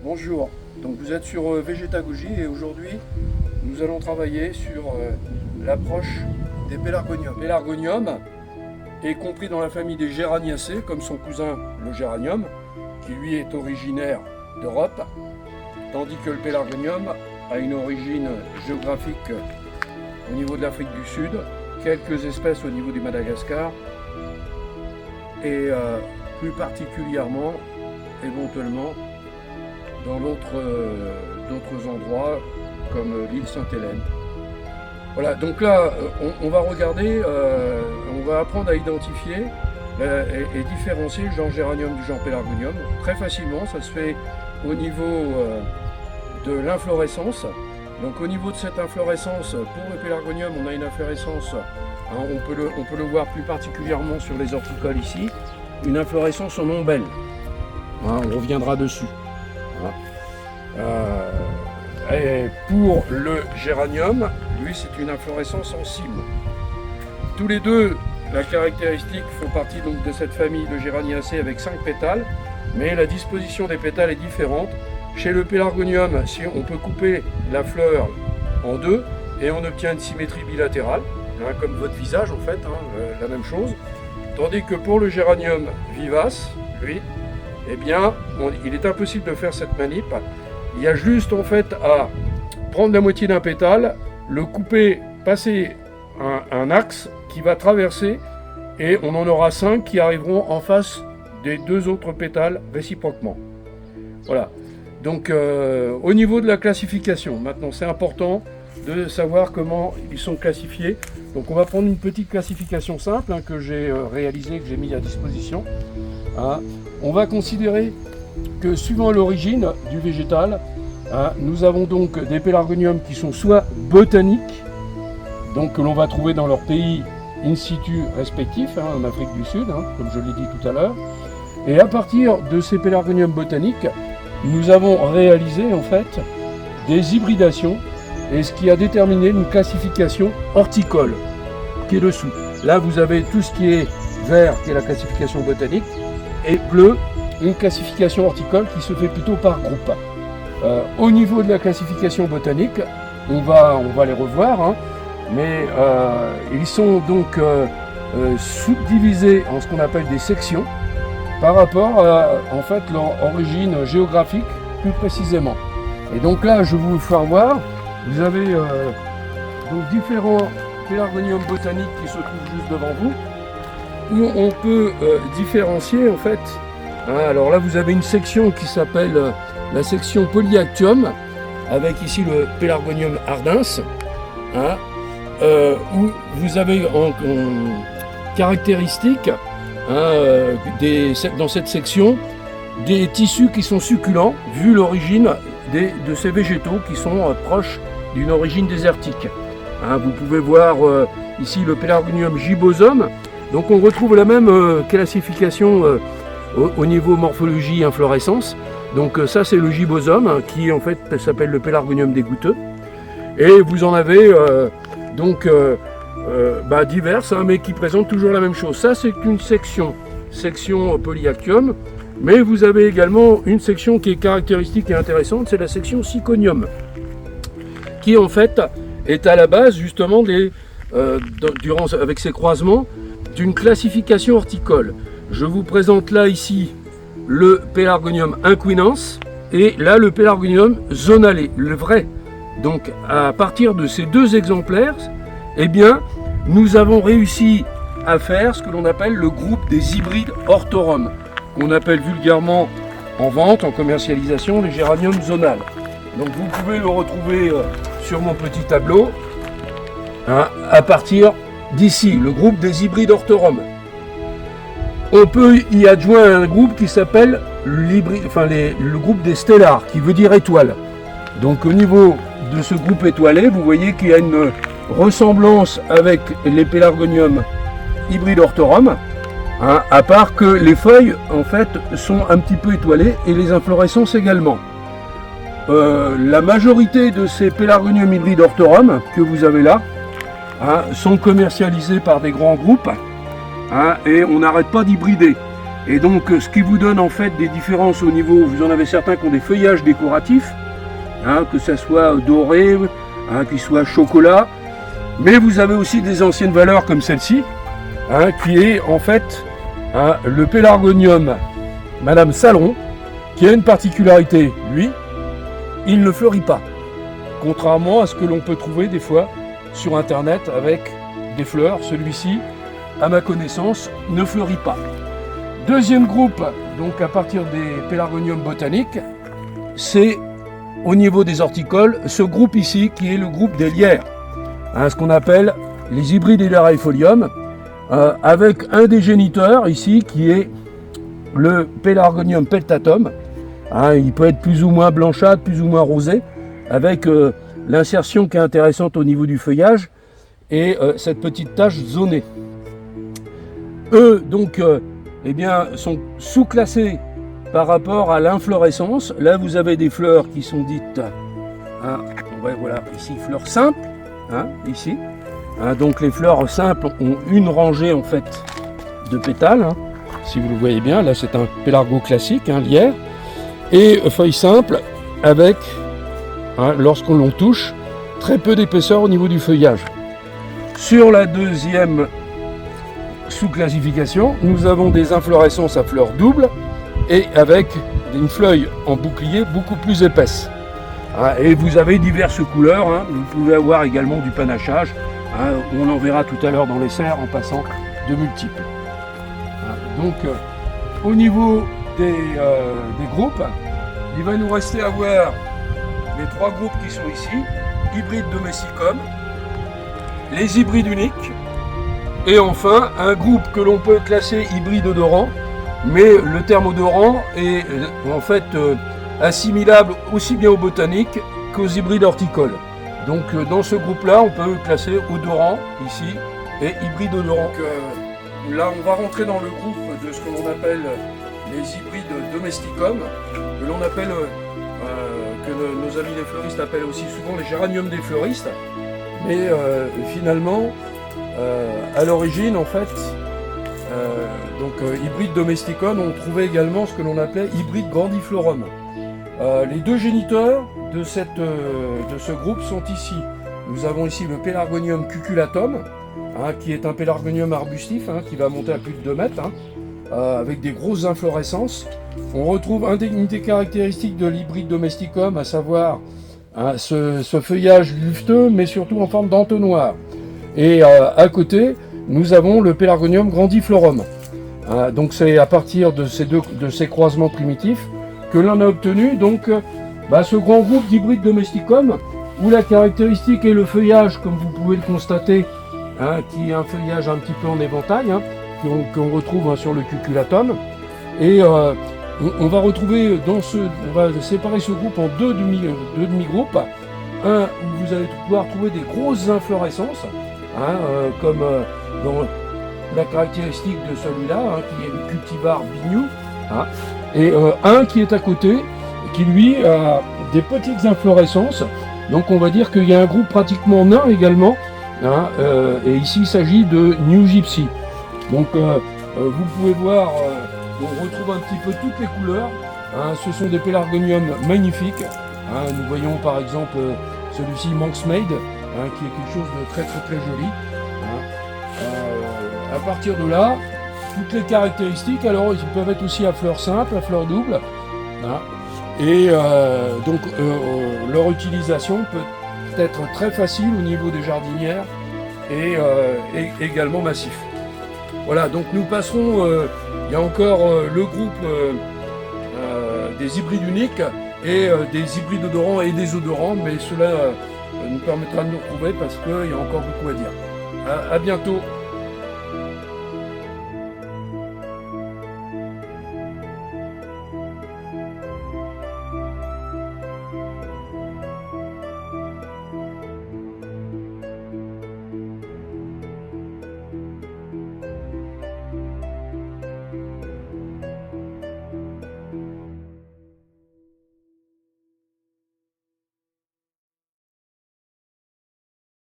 Bonjour, donc vous êtes sur Végétagogie et aujourd'hui nous allons travailler sur l'approche des pélargoniums. Pélargonium est compris dans la famille des Géraniacées comme son cousin le géranium qui lui est originaire d'Europe, tandis que le pélargonium a une origine géographique au niveau de l'Afrique du Sud, quelques espèces au niveau du Madagascar et plus particulièrement, éventuellement, dans d'autres endroits comme l'île Sainte-Hélène. Voilà, donc là, on va regarder, on va apprendre à identifier et différencier le genre géranium du genre pélargonium très facilement. Ça se fait au niveau de l'inflorescence. Donc au niveau de cette inflorescence, pour le pélargonium, on a une inflorescence, hein, on peut le voir plus particulièrement sur les horticoles ici, une inflorescence en ombelle. Hein, on reviendra dessus. Et pour le géranium, lui c'est une inflorescence en cyme. Tous les deux, la caractéristique font partie donc de cette famille de Géraniacées avec 5 pétales, mais la disposition des pétales est différente. Chez le pélargonium, si on peut couper la fleur en deux et on obtient une symétrie bilatérale, hein, comme votre visage en fait, hein, la même chose. Tandis que pour le géranium vivace, lui, eh bien, il est impossible de faire cette manip. Il y a juste en fait à prendre la moitié d'un pétale, le couper, passer un axe qui va traverser et on en aura 5 qui arriveront en face des 2 autres pétales réciproquement. Voilà. Donc au niveau de la classification, maintenant c'est important de savoir comment ils sont classifiés. Donc on va prendre une petite classification simple hein, que j'ai réalisée, que j'ai mis à disposition. Hein. On va considérer que suivant l'origine du végétal, hein, nous avons donc des pélargoniums qui sont soit botaniques, donc que l'on va trouver dans leur pays in situ respectif, hein, en Afrique du Sud, hein, comme je l'ai dit tout à l'heure. Et à partir de ces pélargoniums botaniques, nous avons réalisé en fait des hybridations et ce qui a déterminé une classification horticole qui est dessous. Là vous avez tout ce qui est vert qui est la classification botanique et bleu une classification horticole qui se fait plutôt par groupe. Au niveau de la classification botanique, on va les revoir, hein, mais ils sont donc subdivisés en ce qu'on appelle des sections par rapport à en fait, leur origine géographique plus précisément. Et donc là, je vais vous faire voir, vous avez donc différents pélargoniums botaniques qui se trouvent juste devant vous, où on peut différencier en fait. Hein, alors là, vous avez une section qui s'appelle la section Polyactium, avec ici le pélargonium ardens, hein, où vous avez en caractéristique hein, dans cette section des tissus qui sont succulents, vu l'origine de ces végétaux qui sont proches d'une origine désertique. Hein, vous pouvez voir ici le pélargonium gibbosum, donc on retrouve la même classification au niveau morphologie inflorescence. Donc ça c'est le gibbosum hein, qui en fait s'appelle le pélargonium des goutteux. Et vous en avez diverses, hein, mais qui présentent toujours la même chose. Ça c'est une section Polyactium, mais vous avez également une section qui est caractéristique et intéressante, c'est la section Syconium, qui en fait est à la base justement avec ces croisements d'une classification horticole. Je vous présente là ici le pélargonium inquinans et là le pélargonium zonale, le vrai. Donc à partir de ces 2 exemplaires, eh bien, nous avons réussi à faire ce que l'on appelle le groupe des hybrides hortorum, qu'on appelle vulgairement en vente, en commercialisation, les géraniums zonales. Donc vous pouvez le retrouver sur mon petit tableau, hein, à partir d'ici, le groupe des hybrides hortorum. On peut y adjoindre un groupe qui s'appelle le groupe des stellars, qui veut dire étoile. Donc au niveau de ce groupe étoilé, vous voyez qu'il y a une ressemblance avec les pélargoniums hybrides hortorum, hein, à part que les feuilles en fait sont un petit peu étoilées et les inflorescences également. La majorité de ces pélargoniums hybrides hortorum que vous avez là hein, sont commercialisés par des grands groupes. Hein, et on n'arrête pas d'hybrider. Et donc ce qui vous donne en fait des différences au niveau, vous en avez certains qui ont des feuillages décoratifs, hein, que ça soit doré, hein, qu'il soit chocolat, mais vous avez aussi des anciennes valeurs comme celle-ci, hein, qui est en fait hein, le pélargonium Madame Salron, qui a une particularité, lui, il ne fleurit pas, contrairement à ce que l'on peut trouver des fois sur internet avec des fleurs. Celui-ci, à ma connaissance, ne fleurit pas. Deuxième groupe, donc à partir des pélargoniums botaniques, c'est au niveau des horticoles, ce groupe ici qui est le groupe des lierres, hein, ce qu'on appelle les hybrides Hilariifolium, avec un des géniteurs ici qui est le Pélargonium peltatum. Hein, il peut être plus ou moins blanchâtre, plus ou moins rosé, avec l'insertion qui est intéressante au niveau du feuillage et cette petite tache zonée. Eux, donc, eh bien, sont sous-classés par rapport à l'inflorescence. Là, vous avez des fleurs qui sont dites, hein, ouais, voilà, ici, fleurs simples, hein, ici. Hein, donc, les fleurs simples ont une rangée, en fait, de pétales. Hein, si vous le voyez bien, là, c'est un pélargot classique, hein, lierre. Et feuilles simples avec, hein, lorsqu'on l'on touche, très peu d'épaisseur au niveau du feuillage. Sur la deuxième sous-classification, nous avons des inflorescences à fleurs doubles et avec une feuille en bouclier beaucoup plus épaisse. Hein, et vous avez diverses couleurs, hein, vous pouvez avoir également du panachage, hein, on en verra tout à l'heure dans les serres en passant de multiples. Hein, donc au niveau des groupes, il va nous rester à voir les trois groupes qui sont ici, hybrides domesticum, les hybrides uniques, et enfin un groupe que l'on peut classer hybride odorant, mais le terme odorant est en fait assimilable aussi bien aux botaniques qu'aux hybrides horticoles. Donc dans ce groupe-là, on peut classer odorant ici et hybride odorant. Donc, là, on va rentrer dans le groupe de ce que l'on appelle les hybrides domesticum, que l'on appelle, que nos amis les fleuristes appellent aussi souvent les géraniums des fleuristes. Mais finalement, à l'origine, en fait, hybride domesticum, on trouvait également ce que l'on appelait hybride grandiflorum. Les deux géniteurs de ce groupe sont ici. Nous avons ici le Pélargonium cuculatum, hein, qui est un pélargonium arbustif, hein, qui va monter à plus de 2 mètres, hein, avec des grosses inflorescences. On retrouve une des caractéristiques de l'hybride domesticum, à savoir hein, ce feuillage lufteux, mais surtout en forme d'entonnoir. Et à côté, nous avons le Pélargonium grandiflorum. Donc c'est à partir de ces croisements primitifs que l'on a obtenu donc, ce grand groupe d'hybrides domesticum, où la caractéristique est le feuillage, comme vous pouvez le constater, hein, qui est un feuillage un petit peu en éventail, hein, qu'on retrouve hein, sur le cuculatum. Et on va retrouver on va séparer ce groupe en deux demi-groupes. Un où vous allez pouvoir trouver des grosses inflorescences, hein, comme dans la caractéristique de celui-là, hein, qui est le cultivar bignou, hein, et un qui est à côté, qui lui a des petites inflorescences. Donc on va dire qu'il y a un groupe pratiquement nain également, hein, et ici il s'agit de New Gypsy. Donc vous pouvez voir, on retrouve un petit peu toutes les couleurs, hein, ce sont des pélargoniums magnifiques, hein, nous voyons par exemple celui-ci Manx Maid, hein, qui est quelque chose de très joli. Hein. À partir de là, toutes les caractéristiques, alors ils peuvent être aussi à fleurs simples, à fleurs doubles, hein, et donc leur utilisation peut être très facile au niveau des jardinières et également massif. Voilà, donc nous passerons, il y a encore le groupe des hybrides uniques et des hybrides odorants et des odorants, mais cela nous permettra de nous retrouver parce qu'il y a encore beaucoup à dire. À bientôt.